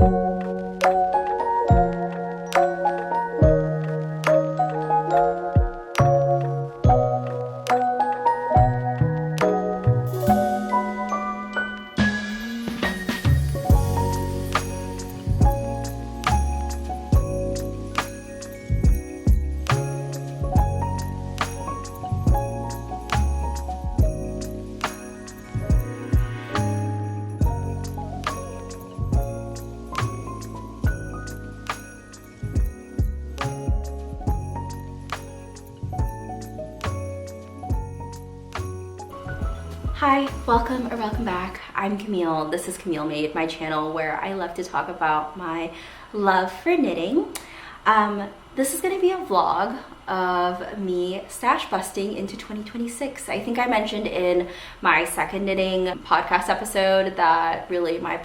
Hi, welcome or welcome back. I'm Camille. This is Camille Made, my channel where I love to talk about my love for knitting. This is going to be a vlog of me stash busting into 2026. I think I mentioned in my second knitting podcast episode that really my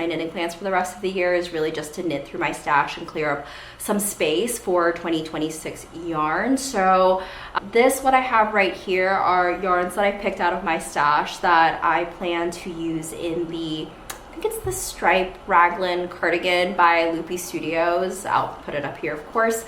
knitting plans for the rest of the year is really just to knit through my stash and clear up some space for 2026 yarn. So what I have right here are yarns that I picked out of my stash that I plan to use in I think it's the Stripe Raglan Cardigan by Loopy Studios. I'll put it up here, of course.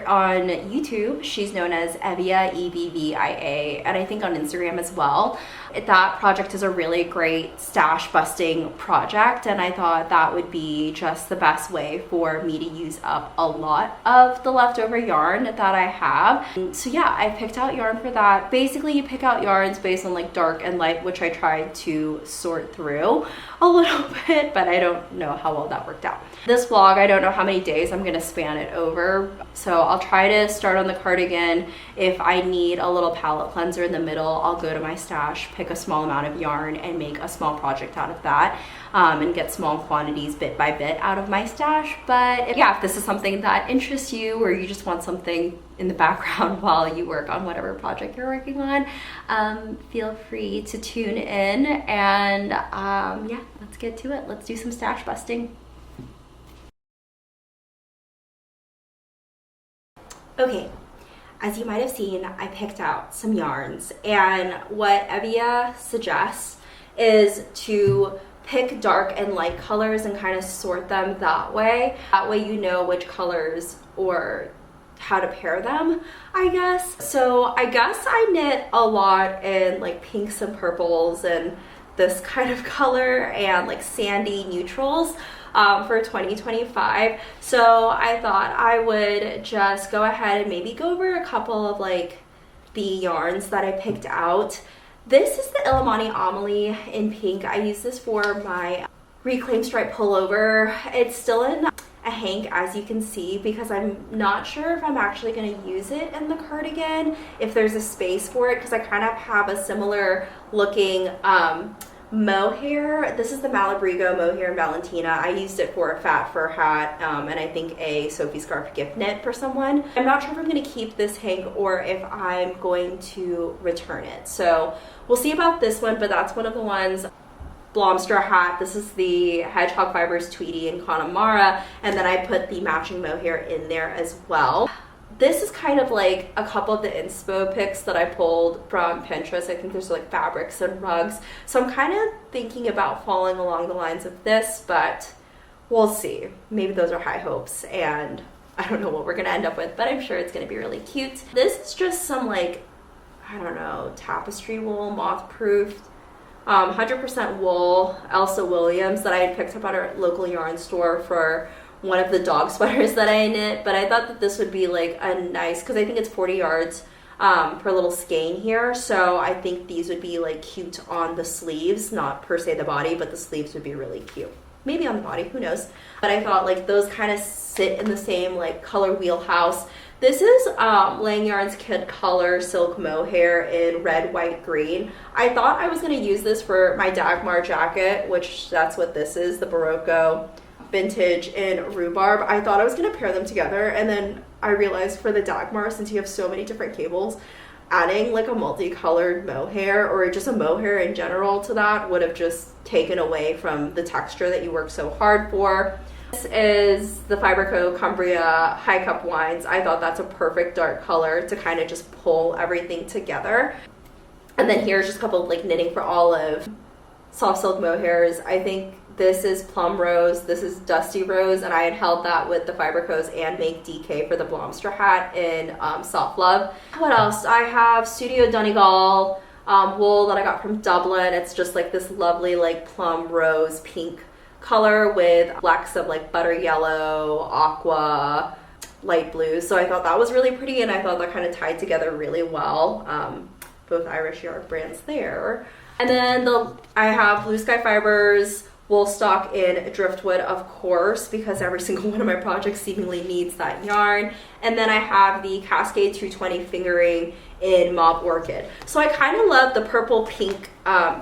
On YouTube, she's known as Evia, Evvia, and I think on Instagram as well. That project is a really great stash busting project, and I thought that would be just the best way for me to use up a lot of the leftover yarn that I have. So yeah, I picked out yarn for that. Basically, you pick out yarns based on like dark and light, which I tried to sort through a little bit, but I don't know how well that worked out. This vlog, I don't know how many days I'm gonna span it over, so I'll try to start on the cardigan. If I need a little palette cleanser in the middle, I'll go to my stash, pick a small amount of yarn and make a small project out of that, and get small quantities bit by bit out of my stash. But if this is something that interests you, or you just want something in the background while you work on whatever project you're working on, feel free to tune in, and let's get to it. Let's do some stash busting. Okay, as you might have seen, I picked out some yarns, and what Evia suggests is to pick dark and light colors and kind of sort them that way. That way you know which colors or how to pair them, I guess. So I guess I knit a lot in like pinks and purples and this kind of color and like sandy neutrals for 2025. So I thought I would just go ahead and maybe go over a couple of like the yarns that I picked out. This is the Illimani Amelie in pink. I use this for my reclaim stripe pullover. It's still in a hank, as you can see, because I'm not sure if I'm actually going to use it in the cardigan, if there's a space for it, because I kind of have a similar looking mohair. This is the Malabrigo mohair in Valentina. I used it for a fat fur hat and I think a Sophie scarf gift knit for someone. I'm not sure if I'm going to keep this hank or if I'm going to return it. So we'll see about this one, but that's one of the ones. Blomster hat. This is the Hedgehog Fibers Tweety in Connemara, and then I put the matching mohair in there as well. This is kind of like a couple of the inspo pics that I pulled from Pinterest. I think there's like fabrics and rugs. So I'm kind of thinking about following along the lines of this, but we'll see. Maybe those are high hopes, and I don't know what we're gonna end up with, but I'm sure it's gonna be really cute. This is just some like, I don't know, tapestry wool, moth-proofed, 100% wool, Elsa Williams, that I had picked up at our local yarn store for one of the dog sweaters that I knit. But I thought that this would be like a nice, because I think it's 40 yards per little skein here, so I think these would be like cute on the sleeves, not per se the body, but the sleeves would be really cute. Maybe on the body, who knows. But I thought like those kind of sit in the same like color wheelhouse. This is Lang Yarn's Kid Color Silk Mohair in red, white, green. I thought I was going to use this for my Dagmar jacket, which that's what this is, the Barocco vintage in rhubarb. I thought I was going to pair them together, and then I realized for the Dagmar, since you have so many different cables, adding like a multicolored mohair or just a mohair in general to that would have just taken away from the texture that you worked so hard for. This is the Fiberco Cumbria High Cup Wines. I thought that's a perfect dark color to kind of just pull everything together. And then here's just a couple of like knitting for olive soft silk mohairs. I think This is Plum Rose, this is Dusty Rose, and I had held that with the Fibercos and Make DK for the Blomster hat in Soft Love. What else? I have Studio Donegal wool that I got from Dublin. It's just like this lovely like plum rose pink color with blacks of like butter yellow, aqua, light blue. So I thought that was really pretty, and I thought that kind of tied together really well. Both Irish yarn brands there. And then I have Blue Sky Fibers wool stock in Driftwood, of course, because every single one of my projects seemingly needs that yarn. And then I have the Cascade 220 fingering in Mauve Orchid. So I kind of love the purple, pink,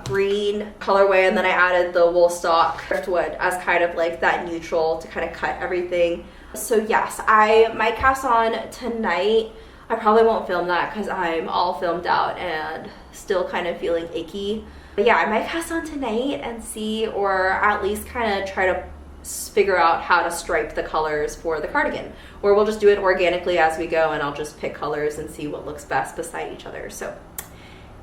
green colorway, and then I added the wool stock Driftwood as kind of like that neutral to kind of cut everything. So yes, I might cast on tonight. I probably won't film that because I'm all filmed out and still kind of feeling icky. But yeah, I might cast on tonight and see, or at least kind of try to figure out how to stripe the colors for the cardigan. Or we'll just do it organically as we go, and I'll just pick colors and see what looks best beside each other. So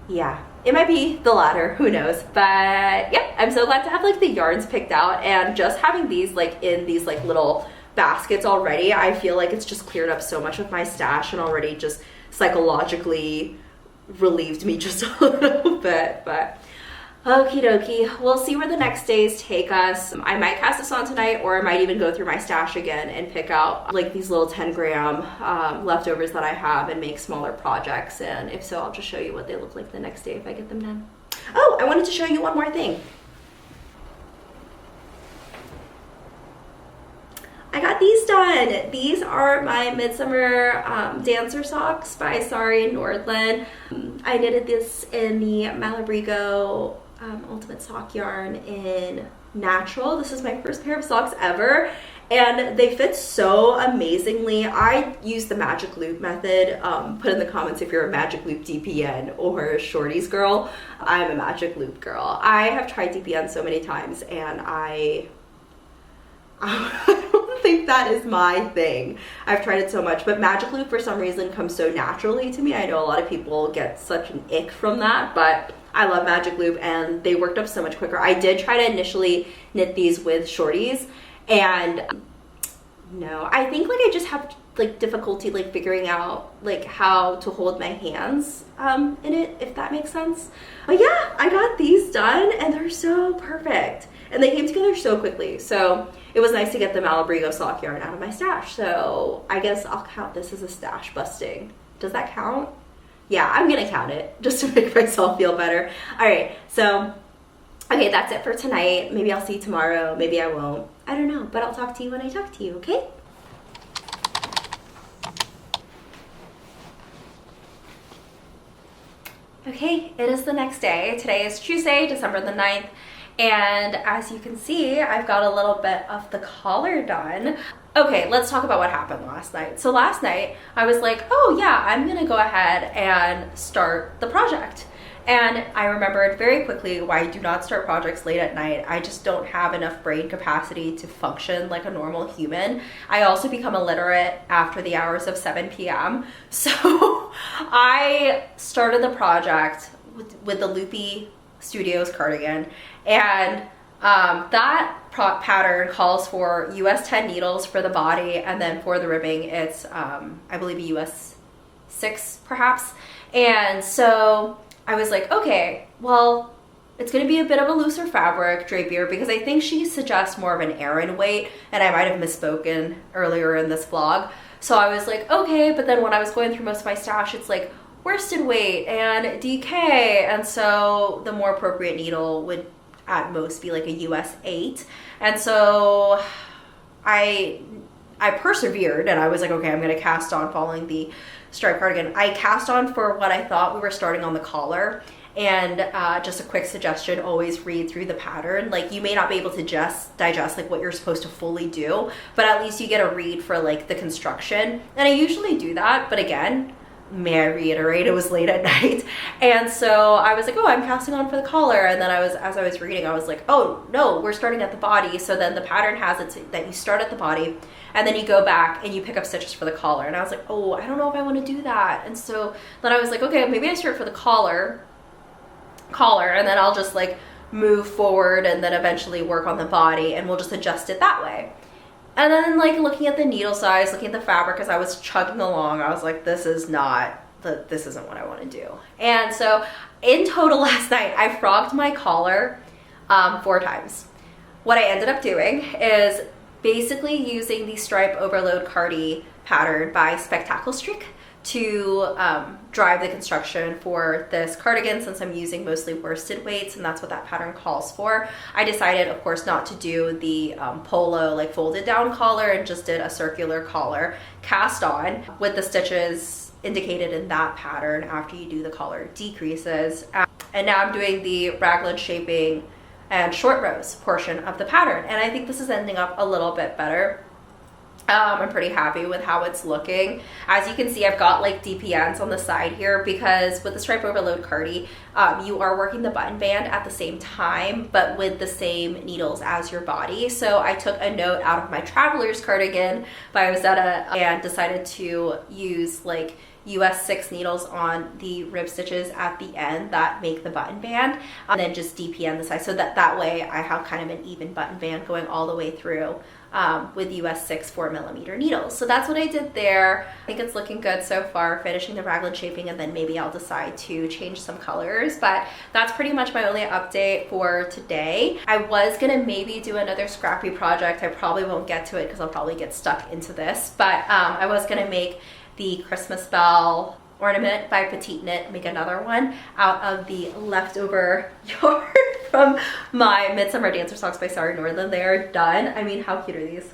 yeah, it might be the latter, who knows. But yeah, I'm so glad to have like the yarns picked out, and just having these like in these like little baskets already, I feel like it's just cleared up so much of my stash and already just psychologically relieved me just a little bit. But okie dokie, we'll see where the next days take us. I might cast this on tonight, or I might even go through my stash again and pick out like these little 10-gram leftovers that I have and make smaller projects. And if so, I'll just show you what they look like the next day if I get them done. Oh, I wanted to show you one more thing. I got these done. These are my Midsummer dancer socks by Sari Nordland. I knitted this in the Malabrigo Ultimate Sock yarn in Natural. This is my first pair of socks ever, and they fit so amazingly. I use the magic loop method. Put in the comments if you're a magic loop DPN or a shorties girl. I'm a magic loop girl. I have tried DPN so many times, and I don't think that is my thing. I've tried it so much, but magic loop for some reason comes so naturally to me. I know a lot of people get such an ick from that, but I love magic loop, and they worked up so much quicker. I did try to initially knit these with shorties, and no, I think like I just have like difficulty like figuring out like how to hold my hands in it, if that makes sense. But yeah, I got these done, and they're so perfect, and they came together so quickly. So it was nice to get the Malabrigo sock yarn out of my stash. So I guess I'll count this as a stash busting. Does that count? Yeah, I'm gonna count it just to make myself feel better. All right, so okay, that's it for tonight. Maybe I'll see you tomorrow, maybe I won't. I don't know, but I'll talk to you when I talk to you, okay? Okay, it is the next day. Today is Tuesday, December the 9th. And as you can see, I've got a little bit of the collar done. Okay, let's talk about what happened last night. So last night, I was like, oh yeah, I'm gonna go ahead and start the project. And I remembered very quickly why I do not start projects late at night. I just don't have enough brain capacity to function like a normal human. I also become illiterate after the hours of 7 p.m. So I started the project with the Loopy Studios cardigan, and that pattern calls for US 10 needles for the body, and then for the ribbing it's I believe a US 6 perhaps. And so I was like, okay, well, it's going to be a bit of a looser fabric, drapier, because I think she suggests more of an Aran weight, and I might have misspoken earlier in this vlog. So I was like, okay, but then when I was going through most of my stash, it's like worsted weight and DK, and so the more appropriate needle would at most be like a US 8. And so I persevered, and I was like, okay, I'm going to cast on following the stripe cardigan. I cast on for what I thought we were starting on the collar, and just a quick suggestion, always read through the pattern. Like, you may not be able to just digest like what you're supposed to fully do, but at least you get a read for like the construction. And I usually do that, but again, may I reiterate, it was late at night. And so I was like, oh, I'm casting on for the collar. And then as I was reading, I was like, oh no, we're starting at the body. So then the pattern has it that you start at the body, and then you go back and you pick up stitches for the collar. And I was like, oh, I don't know if I want to do that. And so then I was like, okay, maybe I start for the collar, and then I'll just like move forward and then eventually work on the body, and we'll just adjust it that way. And then like looking at the needle size, looking at the fabric as I was chugging along, I was like, this isn't what I want to do. And so in total last night, I frogged my collar 4 times. What I ended up doing is basically using the stripe overload cardi pattern by Spectacle Streak to drive the construction for this cardigan, since I'm using mostly worsted weights and that's what that pattern calls for. I decided, of course, not to do the polo like folded down collar and just did a circular collar cast on with the stitches indicated in that pattern after you do the collar decreases. And now I'm doing the raglan shaping and short rows portion of the pattern, and I think this is ending up a little bit better. I'm pretty happy with how it's looking. As you can see, I've got like DPNs on the side here because with the stripe overload cardi, you are working the button band at the same time, but with the same needles as your body. So I took a note out of my traveler's cardigan by Rosetta and decided to use like US 6 needles on the rib stitches at the end that make the button band, and then just DPN the side so that way I have kind of an even button band going all the way through with US 6 4mm needles. So that's what I did there. I think it's looking good so far, finishing the raglan shaping, and then maybe I'll decide to change some colors, but that's pretty much my only update for today. I was gonna maybe do another scrappy project. I probably won't get to it because I'll probably get stuck into this, but I was gonna make the Christmas bell ornament by Petite Knit, make another one out of the leftover yarn from my Midsummer Dancer socks by Sari Norland. They are done. I mean, how cute are these?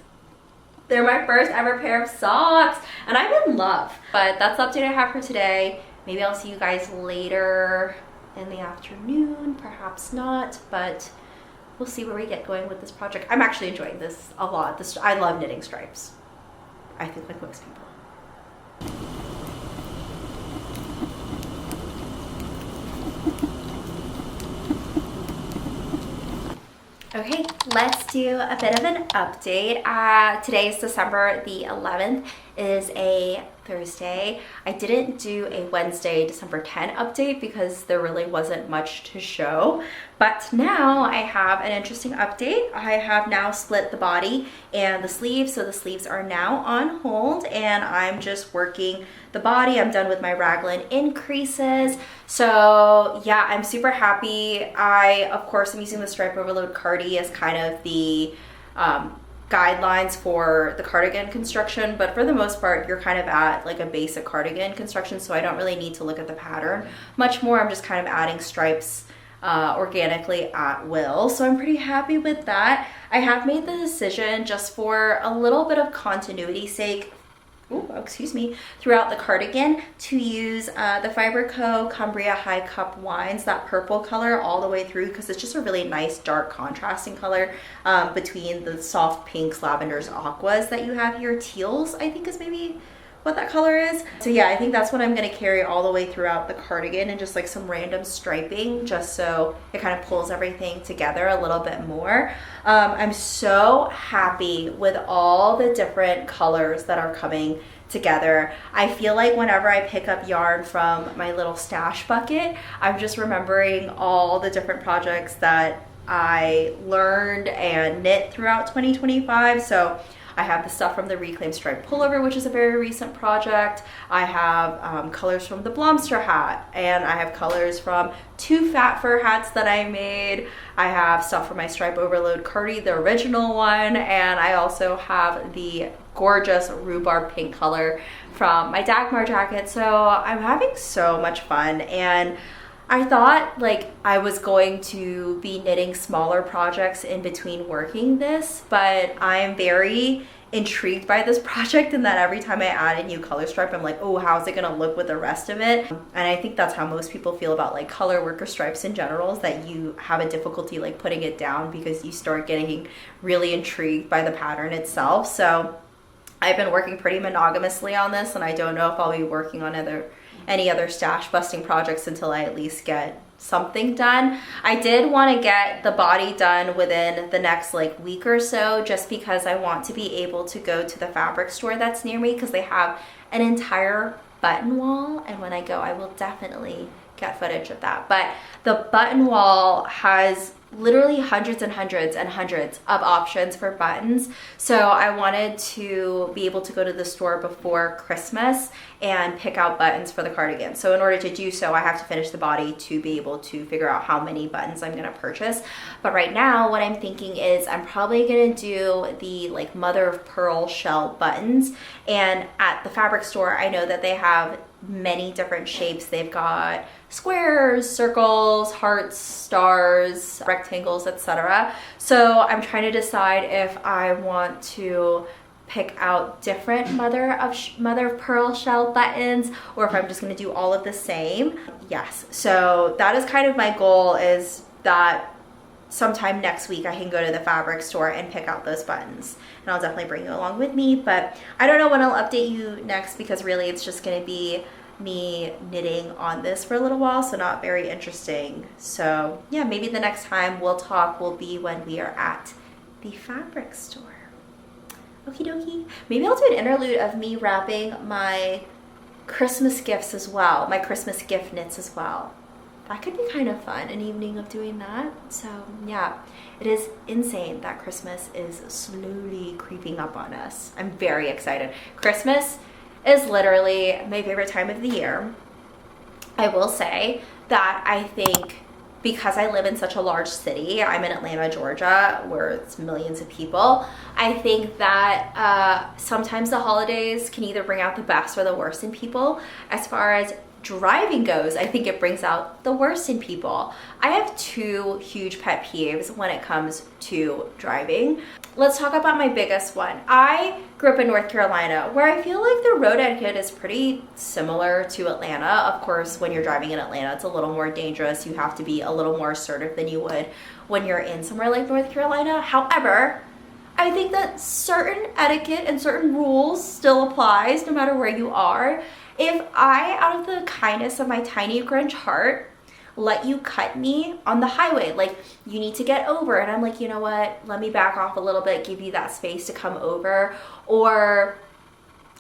They're my first ever pair of socks and I'm in love. But that's the update I have for today. Maybe I'll see you guys later in the afternoon, perhaps not, but we'll see where we get going with this project. I'm actually enjoying this a lot. I love knitting stripes, I think, like most people. Okay, let's do a bit of an update. Today is December the 11th. It is a Thursday. I didn't do a Wednesday, December 10 update because there really wasn't much to show. But now I have an interesting update. I have now split the body and the sleeves. So the sleeves are now on hold and I'm just working the body. I'm done with my raglan increases. So yeah, I'm super happy. I, of course, am using the stripe overload cardi as kind of the guidelines for the cardigan construction, but for the most part you're kind of at like a basic cardigan construction, so I don't really need to look at the pattern much more. I'm just kind of adding stripes organically at will, so I'm pretty happy with that. I have made the decision, just for a little bit of continuity's sake, throughout the cardigan, to use the Fiber Co. Cumbria High Cup Wines, that purple color all the way through, because it's just a really nice dark contrasting color between the soft pinks, lavenders, aquas that you have here. Teals, I think, is maybe what that color is. So yeah, I think that's what I'm going to carry all the way throughout the cardigan, and just like some random striping just so it kind of pulls everything together a little bit more. I'm so happy with all the different colors that are coming together. I feel like whenever I pick up yarn from my little stash bucket, I'm just remembering all the different projects that I learned and knit throughout 2025. So I have the stuff from the Reclaim Stripe Pullover, which is a very recent project. I have colors from the Blomster hat, and I have colors from 2 fat fur hats that I made. I have stuff from my Stripe Overload Cardi, the original one, and I also have the gorgeous rhubarb pink color from my Dagmar jacket. So I'm having so much fun, and I thought like I was going to be knitting smaller projects in between working this, but I'm very intrigued by this project, and that every time I add a new color stripe, I'm like, oh, how's it gonna look with the rest of it? And I think that's how most people feel about like color worker stripes in general, is that you have a difficulty like putting it down because you start getting really intrigued by the pattern itself. So I've been working pretty monogamously on this, and I don't know if I'll be working on any other stash busting projects until I at least get something done. I did want to get the body done within the next like week or so, just because I want to be able to go to the fabric store that's near me, because they have an entire button wall, and when I go I will definitely get footage of that. But the button wall has literally hundreds and hundreds and hundreds of options for buttons. So I wanted to be able to go to the store before Christmas and pick out buttons for the cardigan. So in order to do so, I have to finish the body to be able to figure out how many buttons I'm gonna purchase. But right now, what I'm thinking is I'm probably gonna do the like mother of pearl shell buttons. And at the fabric store, I know that they have many different shapes. They've got squares, circles, hearts, stars, rectangles, etc. So I'm trying to decide if I want to pick out different mother of pearl shell buttons or if I'm just going to do all of the same. Yes, so that is kind of my goal, is that sometime next week I can go to the fabric store and pick out those buttons, and I'll definitely bring you along with me. But I don't know when I'll update you next, because really it's just going to be me knitting on this for a little while, so not very interesting. So yeah, maybe the next time we'll talk will be when we are at the fabric store. Okie dokie. Maybe I'll do an interlude of me wrapping my Christmas gifts as well, my Christmas gift knits as well. That could be kind of fun, an evening of doing that. So yeah, it is insane that Christmas is slowly creeping up on us. I'm very excited. Christmas is literally my favorite time of the year. I will say that I think because I live in such a large city, I'm in Atlanta, Georgia, where it's millions of people, I think that sometimes the holidays can either bring out the best or the worst in people. As far as driving goes, I think it brings out the worst in people. I have two huge pet peeves when it comes to driving. Let's talk about my biggest one. I grew up in North Carolina, where I feel like the road etiquette is pretty similar to Atlanta. Of course, when you're driving in Atlanta, it's a little more dangerous. You have to be a little more assertive than you would when you're in somewhere like North Carolina. However, I think that certain etiquette and certain rules still applies no matter where you are. If I, out of the kindness of my tiny Grinch heart, let you cut me on the highway, like you need to get over, and I'm like, you know what, let me back off a little bit, give you that space to come over, or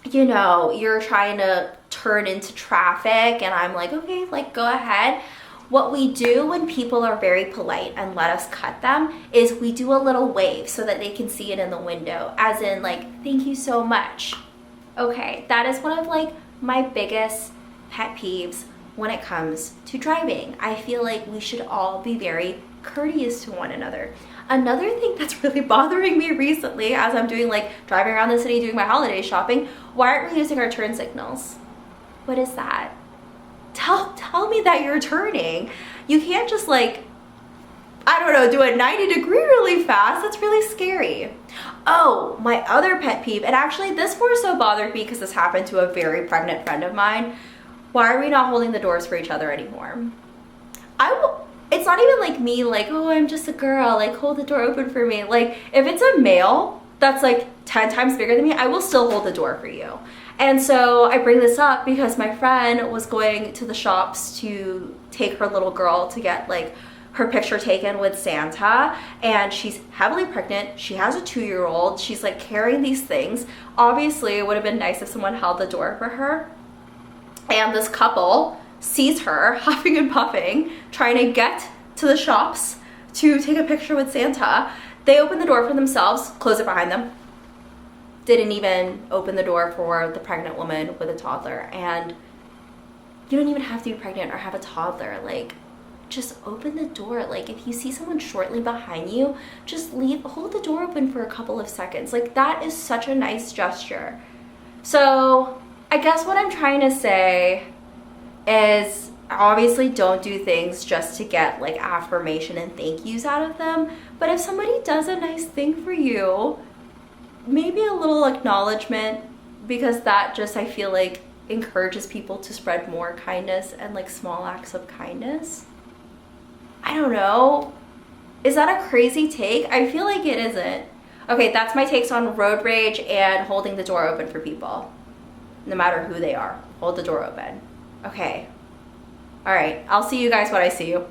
you know, you're trying to turn into traffic and I'm like, okay, like go ahead. What we do when people are very polite and let us cut them is we do a little wave so that they can see it in the window, as in like, thank you so much. Okay, that is one of like my biggest pet peeves when it comes to driving. I feel like we should all be very courteous to one another. Another thing that's really bothering me recently, as I'm doing like driving around the city doing my holiday shopping, why aren't we using our turn signals? What is that? Tell me that you're turning. You can't just like, I don't know, do a 90-degree really fast. That's really scary. Oh, my other pet peeve, and actually this more so bothered me because this happened to a very pregnant friend of mine. Why are we not holding the doors for each other anymore? It's not even like me, like, oh, I'm just a girl, like hold the door open for me. Like if it's a male that's like 10 times bigger than me, I will still hold the door for you. And so I bring this up because my friend was going to the shops to take her little girl to get like her picture taken with Santa, and she's heavily pregnant. She has a 2-year-old. She's like carrying these things. Obviously, it would have been nice if someone held the door for her. And this couple sees her huffing and puffing, trying to get to the shops to take a picture with Santa. They open the door for themselves, close it behind them. Didn't even open the door for the pregnant woman with a toddler. And you don't even have to be pregnant or have a toddler. Like, just open the door. Like, if you see someone shortly behind you, just hold the door open for a couple of seconds. Like, that is such a nice gesture. So I guess what I'm trying to say is obviously don't do things just to get like affirmation and thank yous out of them. But if somebody does a nice thing for you, maybe a little acknowledgement, because that just, I feel like, encourages people to spread more kindness and like small acts of kindness. I don't know. Is that a crazy take? I feel like it isn't. Okay, that's my takes on road rage and holding the door open for people. No matter who they are, hold the door open. Okay. All right, I'll see you guys when I see you.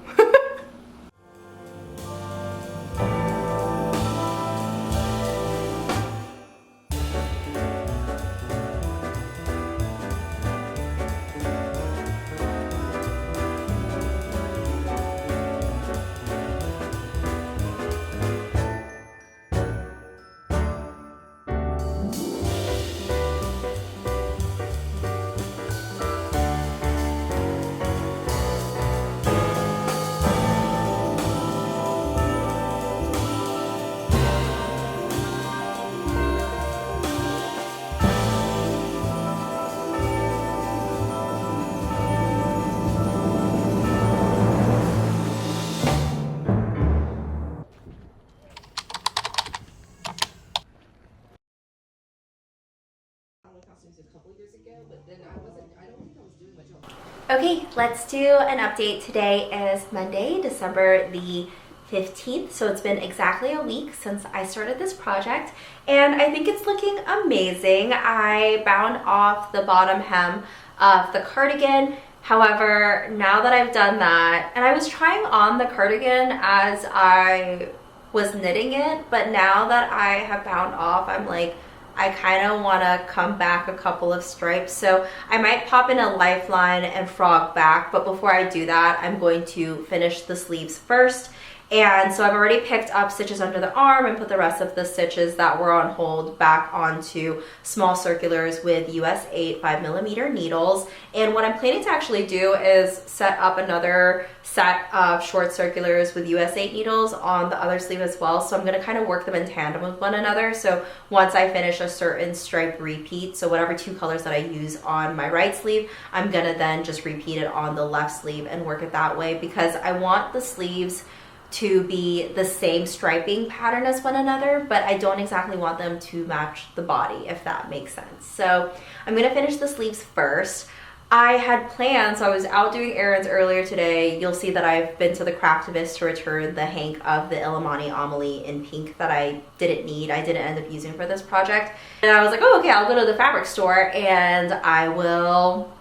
Okay, let's do an update. Today is Monday, December the 15th, so it's been exactly a week since I started this project, and I think it's looking amazing. I bound off the bottom hem of the cardigan. However, now that I've done that, and I was trying on the cardigan as I was knitting it, but now that I have bound off, I'm like, I kind of want to come back a couple of stripes, so I might pop in a lifeline and frog back, but before I do that, I'm going to finish the sleeves first. And so I've already picked up stitches under the arm and put the rest of the stitches that were on hold back onto small circulars with US 8 5mm needles. And what I'm planning to actually do is set up another set of short circulars with US 8 needles on the other sleeve as well. So I'm going to kind of work them in tandem with one another. So once I finish a certain stripe repeat, so whatever two colors that I use on my right sleeve, I'm going to then just repeat it on the left sleeve and work it that way, because I want the sleeves to be the same striping pattern as one another, but I don't exactly want them to match the body, if that makes sense. So I'm gonna finish the sleeves first. I had planned, so I was out doing errands earlier today. You'll see that I've been to the Craftivist to return the hank of the Illimani Amelie in pink that I didn't need. I didn't end up using for this project. And I was like, oh, okay, I'll go to the fabric store and I will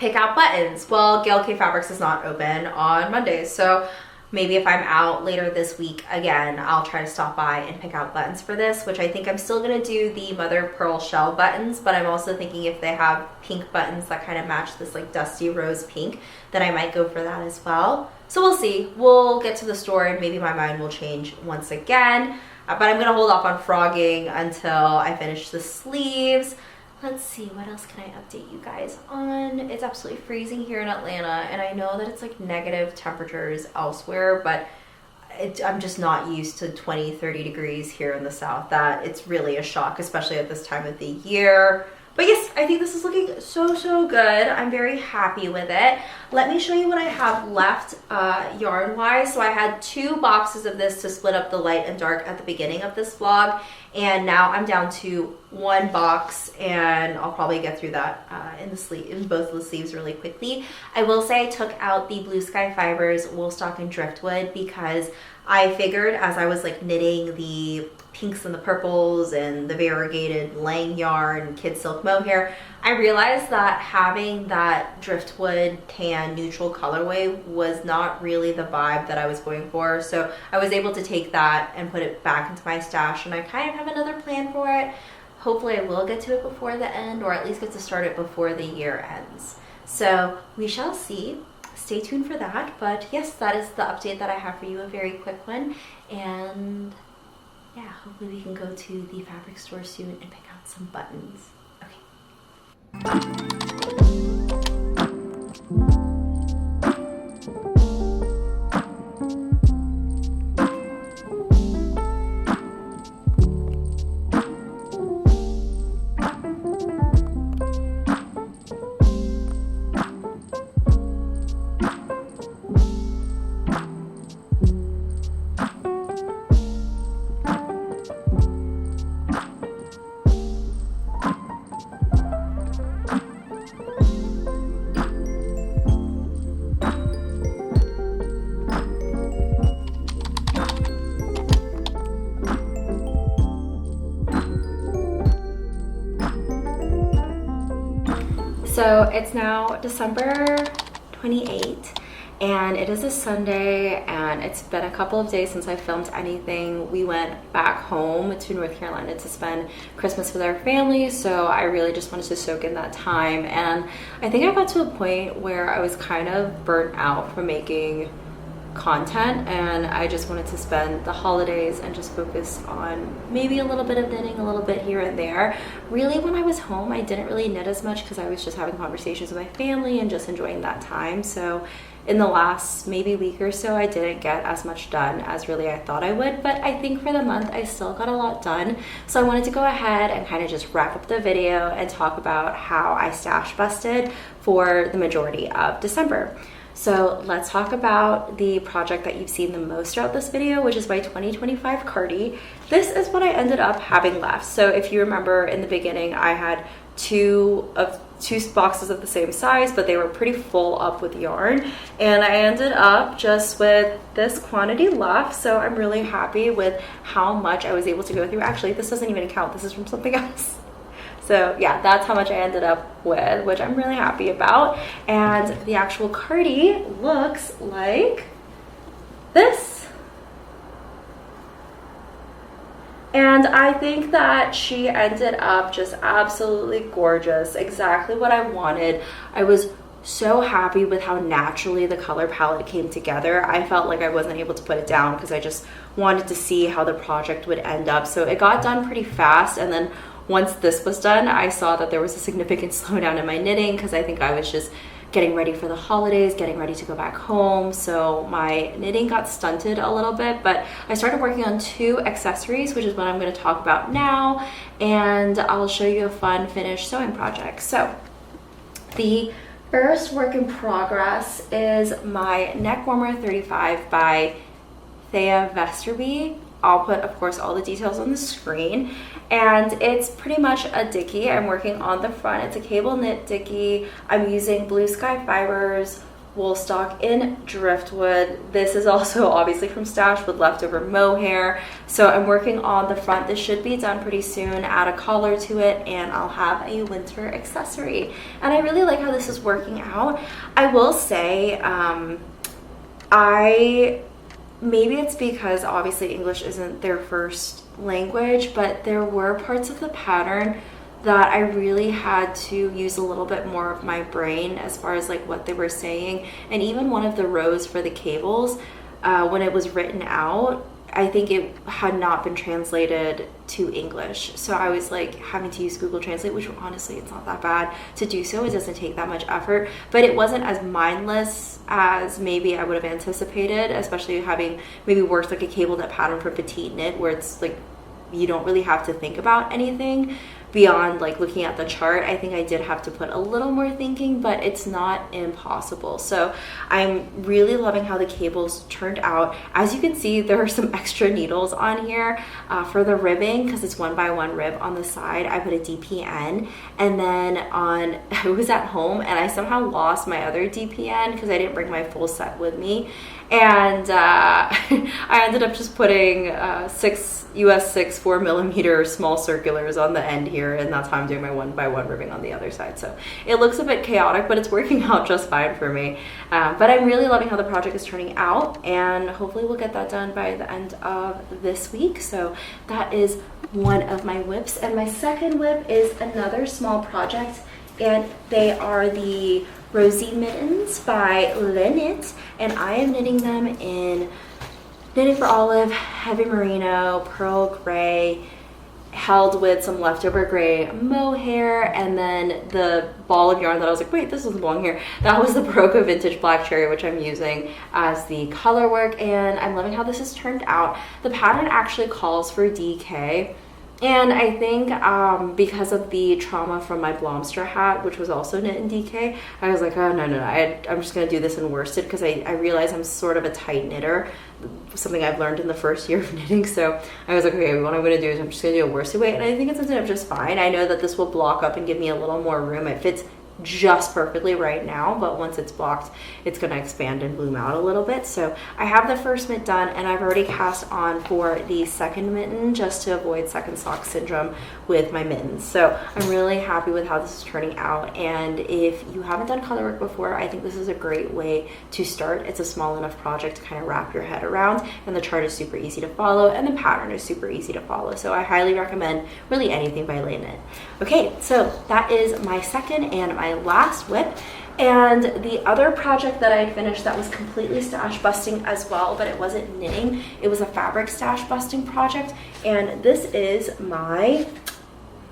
pick out buttons. Well, Gail K Fabrics is not open on Mondays, so maybe if I'm out later this week again, I'll try to stop by and pick out buttons for this, which I think I'm still gonna do the mother of pearl shell buttons, but I'm also thinking if they have pink buttons that kind of match this like dusty rose pink, then I might go for that as well. So we'll see. We'll get to the store and maybe my mind will change once again, but I'm gonna hold off on frogging until I finish the sleeves. Let's see, what else can I update you guys on? It's absolutely freezing here in Atlanta, and I know that it's like negative temperatures elsewhere, but I'm just not used to 20, 30 degrees here in the South. That it's really a shock, especially at this time of the year. But yes, I think this is looking so good. I'm very happy with it. Let me show you what I have left yarn-wise. So I had 2 boxes of this to split up the light and dark at the beginning of this vlog, and now I'm down to 1 box, and I'll probably get through that in both of the sleeves really quickly. I will say I took out the Blue Sky Fibers Woolstock and Driftwood because I figured as I was like knitting the pinks and the purples and the variegated Lang yarn, kid silk mohair, I realized that having that driftwood tan neutral colorway was not really the vibe that I was going for. So I was able to take that and put it back into my stash, and I kind of have another plan for it. Hopefully I will get to it before the end, or at least get to start it before the year ends. So we shall see. Stay tuned for that. But yes, that is the update that I have for you, a very quick one. And yeah, hopefully we can go to the fabric store soon and pick out some buttons. So it's now December 28th, and it is a Sunday, and it's been a couple of days since I filmed anything. We went back home to North Carolina to spend Christmas with our family, so I really just wanted to soak in that time. And I think I got to a point where I was kind of burnt out from making content, and I just wanted to spend the holidays and just focus on maybe a little bit of knitting, a little bit here and there. Really, when I was home, I didn't really knit as much because I was just having conversations with my family and just enjoying that time. So in the last maybe week or so, I didn't get as much done as really I thought I would, but I think for the month I still got a lot done. So I wanted to go ahead and kind of just wrap up the video and talk about how I stash busted for the majority of December. So let's talk about the project that you've seen the most throughout this video, which is my 2025 Cardi. This is what I ended up having left. So if you remember in the beginning, I had two boxes of the same size, but they were pretty full up with yarn, and I ended up just with this quantity left. So I'm really happy with how much I was able to go through. Actually, this doesn't even count, this is from something else. So yeah, that's how much I ended up with, which I'm really happy about. And the actual Cardi looks like this. And I think that she ended up just absolutely gorgeous, exactly what I wanted. I was so happy with how naturally the color palette came together. I felt like I wasn't able to put it down because I just wanted to see how the project would end up. So it got done pretty fast, and then once this was done, I saw that there was a significant slowdown in my knitting because I think I was just getting ready for the holidays, getting ready to go back home. So my knitting got stunted a little bit, but I started working on 2 accessories, which is what I'm going to talk about now. And I'll show you a fun finished sewing project. So the first work in progress is my Neck Warmer 35 by Thea Vesterby. I'll put, of course, all the details on the screen. And it's pretty much a dickie. I'm working on the front. It's a cable knit dickie. I'm using Blue Sky Fibers wool stock in driftwood. This is also obviously from stash with leftover mohair. So I'm working on the front. This should be done pretty soon. Add a collar to it, and I'll have a winter accessory. And I really like how this is working out. I will say, maybe it's because obviously English isn't their first language, but there were parts of the pattern that I really had to use a little bit more of my brain as far as like what they were saying. And even one of the rows for the cables, when it was written out, I think it had not been translated to English. So I was like having to use Google Translate, which honestly, it's not that bad to do so. It doesn't take that much effort, but it wasn't as mindless as maybe I would have anticipated, especially having maybe worked like a cable knit pattern for petite knit, where it's like you don't really have to think about anything beyond like looking at the chart. I think I did have to put a little more thinking, but it's not impossible. So I'm really loving how the cables turned out. As you can see, there are some extra needles on here for the ribbing because it's 1x1 rib on the side. I put a DPN, and then I was at home and I somehow lost my other DPN because I didn't bring my full set with me. And I ended up just putting US 6 4mm small circulars on the end here, and that's how I'm doing my 1x1 ribbing on the other side. So it looks a bit chaotic, but it's working out just fine for me. But I'm really loving how the project is turning out, and hopefully we'll get that done by the end of this week. So that is one of my whips, and my second whip is another small project, and they are the Rosy Mittens by Linit, and I am knitting them in Knitting for Olive, Heavy Merino, Pearl Gray, held with some leftover gray mohair, and then the ball of yarn that I was like, wait, this doesn't belong here. That was the Barocco Vintage Black Cherry, which I'm using as the color work, and I'm loving how this has turned out. The pattern actually calls for DK. And I think because of the trauma from my Blomster hat, which was also knit in DK, I was like, oh, no. I'm just going to do this in worsted because I realize I'm sort of a tight knitter, something I've learned in the first year of knitting. So I was like, okay, what I'm going to do is I'm just going to do a worsted weight. And I think it's ended up just fine. I know that this will block up and give me a little more room. It fits just perfectly right now, but once it's blocked, it's going to expand and bloom out a little bit. So I have the first mitt done, and I've already cast on for the second mitten just to avoid second sock syndrome with my mittens. So I'm really happy with how this is turning out, and if you haven't done color work before, I think this is a great way to start. It's a small enough project to kind of wrap your head around, and the chart is super easy to follow, and the pattern is super easy to follow. So I highly recommend really anything by Linit. Okay, so that is my second and my last whip. And the other project that I finished that was completely stash busting as well, but it wasn't knitting, it was a fabric stash busting project, and this is my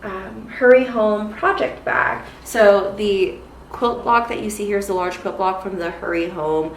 Hurry Home project bag. So the quilt block that you see here is the large quilt block from the Hurry Home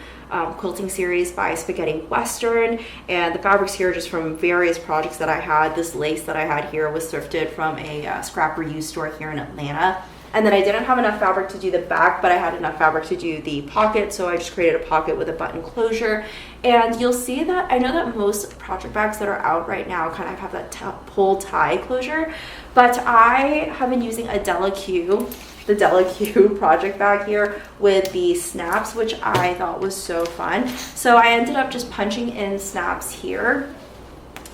quilting series by Spaghetti Western, and the fabrics here are just from various projects that I had. This lace that I had here was thrifted from a scrap reuse store here in Atlanta. And then I didn't have enough fabric to do the back, but I had enough fabric to do the pocket, so I just created a pocket with a button closure. And you'll see that, I know that most project bags that are out right now kind of have that pull tie closure, but I have been using a the Della Q project bag here with the snaps, which I thought was so fun. So I ended up just punching in snaps here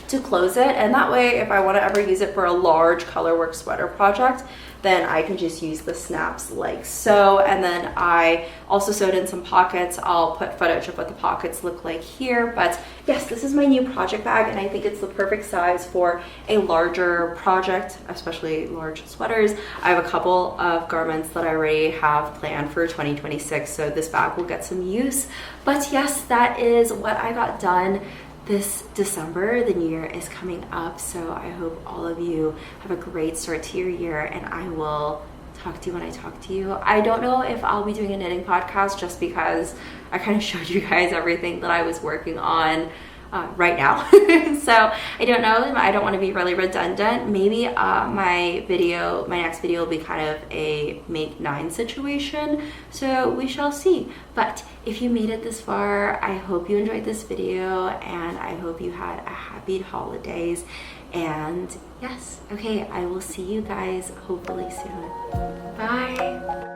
to close it, and that way if I want to ever use it for a large colorwork sweater project, then I can just use the snaps like so. And then I also sewed in some pockets. I'll put footage of what the pockets look like here. But yes, this is my new project bag, and I think it's the perfect size for a larger project, especially large sweaters. I have a couple of garments that I already have planned for 2026, so this bag will get some use. But yes, that is what I got done this December. The new year is coming up, so I hope all of you have a great start to your year, and I will talk to you when I talk to you. I don't know if I'll be doing a knitting podcast just because I kind of showed you guys everything that I was working on right now. So I don't know. I don't want to be really redundant. Maybe my next video will be kind of a make 9 situation, so we shall see. But if you made it this far, I hope you enjoyed this video, and I hope you had a happy holidays. And yes, okay, I will see you guys hopefully soon. Bye.